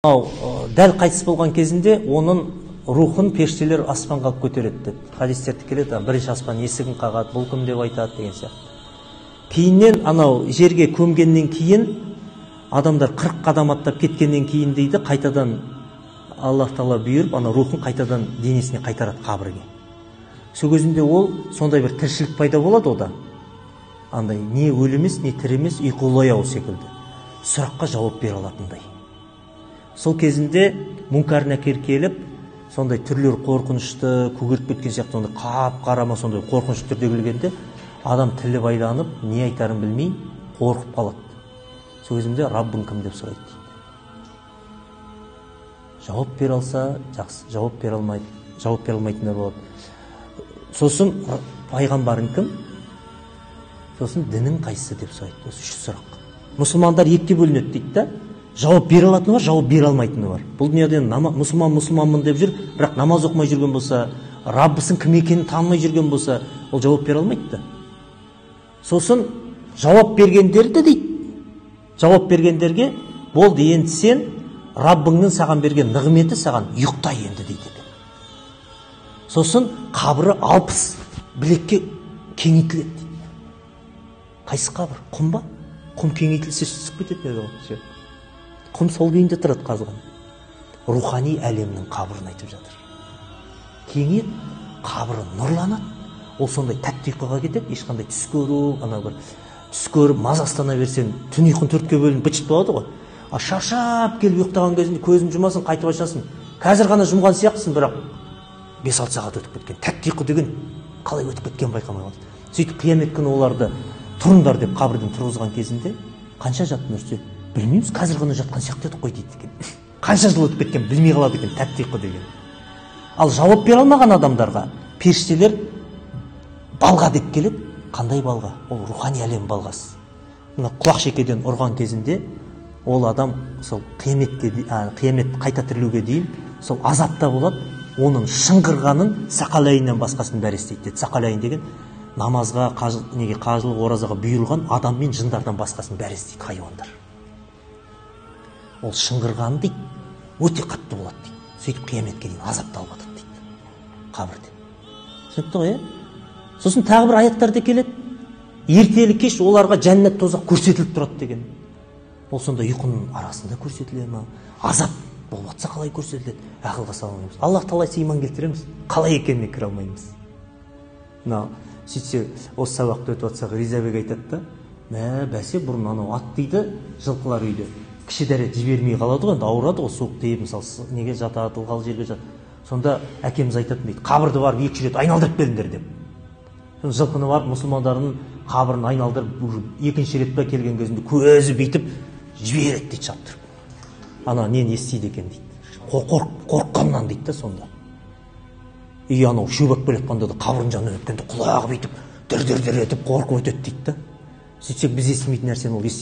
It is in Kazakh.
Дәл қайтыс болған кезінде оның рухын періштелер аспанға алып көтереді деді. Хадистерде келеді, бірінші аспан есігін қағады, бұл кім деп айтады деген сияқты. Кейіннен жерге көмгеннен кейін адамдар 40 қадам аттап кеткеннен кейін дейді, қайтадан Аллах Тағала бұйырып, рухын қайтадан денесіне қайтарады қабірге. Сол кезінде ол сондай бір тіршілік пайда болады ода. Не өлі емес, не тірі емес, ұйқылы ояу секілді. Сұраққа жауап бере алатындай. Сол кезінде Мүнкар Накир келіп, сондай түрлер қорқынышты, көгеріп кеткен сияқты, сондай қап-қарама сондай қорқынышты түрде келгенде, адам тілі байланып, не айтарын білмей, қорқып қалады. Сол кезінде Раббың кім деп сұрайды дейді. Жауап бере алса, жақсы, жауап бере алмайтындар болады. Сосын пайғамбарың кім? Сосын дінің қайсысы деп сұрайды. Осы үш сұрақ. Мұсылмандар екіге бөлінеді дейді да. Жауап бере алатыны бар, жауап бере алмайтыны бар. Бұл дүниеде мұсылманмын деп жүр, бірақ намаз оқымай жүрген болса, Раббысын кім екенін танымай жүрген болса, ол жауап бере алмайды да. Сосын жауап бергендерді дейді. Жауап бергендерге болды, енді сен Раббыңның саған берген нығметі саған ұйықта енді дейді. Сосын қабірі 60 білекке кеңейтіледі дейді. Қайсы қабір? Құм ба? Құм кеңейтілсе түсіп кетеді. Құм сол күйінде тұрады қазған. Рухани әлемнің қабірін айтып жатыр. Кеңейіп, қабірі нұрланады. Ол сондай тәтті ұйқыға кетеді, ешқандай түс көріп, мазастана берсең, түн ұйқын төртке бөлініп быт-шыт болады ғой. Шаршап келіп ұйықтаған кезінде көзін жұмасын, қайтып ашасың. Қазір ғана жұмған сияқтысың, бірақ 5-6 сағат өтіп кеткен. Тәтті ұйқы деген қалай өтіп кеткен байқамай қалды. Сөйтіп қиямет күні оларды тұрыңдар деп қабірден тұрғызған кезінде қанша жаттыңдар десе, білмейміз, қазір ғана жатқан сияқты едік қой дейді екен. Қанша жыл өтіп кеткен білмей қалады екен, тәтті ұйқы деген. Ал жауап бере алмаған адамдарға періштелер балға деп келеді. Қандай балға? Ол рухани әлем балғасы. Мына құлақ шекеден ұрған кезінде ол адам сол қиямет қайта тірілуге дейін сол азапта болады. Оның шыңғырғанын сақалайыннан басқасын бәрі естиді деді. Сақалайын деген намазға, қажылық, оразаға бұйырылған адам мен жындардан басқасын бәрі естиді, хайуандар. Ол шыңғырғаны дейді, өте қатты болады дейді. Сөйтіп қияметке дейін азапта алып жатады дейді қабірде. Түсінікті ғой, Сосын тағы бір аяттарда келеді. Ертелі кеш оларға жәннат тозақ көрсетіліп тұрады деген. Ол сонда ұйқының арасында көрсетіле ме? Азап болып жатса қалай көрсетіледі? Ақылға сала алмаймыз. Аллах Тағала иман келтіреміз, қалай екеніне кіре алмаймыз. Сөйтсе, осы сабақты өтіп жатсақ, Ризабек айтады да, бәсе бұрын ат дейді, жылқылар үйде. Кіші дәрет жібермей қалады ғой, ауырады ғой, суық тиіп, мысалы, неге жатады, ылғал жерге жатады. Сонда әкеміз айтатын дейді, қабірді барып 2 рет айналдырып келіңдер деп. Жылқыны барып мұсылмандардың қабірін айналдырып, 2-ші рет па келген кезінде көзі бүйтіп жібереді дейді шаптырып. Нені естиді екен дейді. Қорыққаннан дейді да сонда. Шөбек келе жатқанда да қабірдің жанынан өткенде құлағы бүйтіп дір-дір етіп қорқып өтеді дейді да. Сөйтсек біз естімейтін нәрсені ол естиді.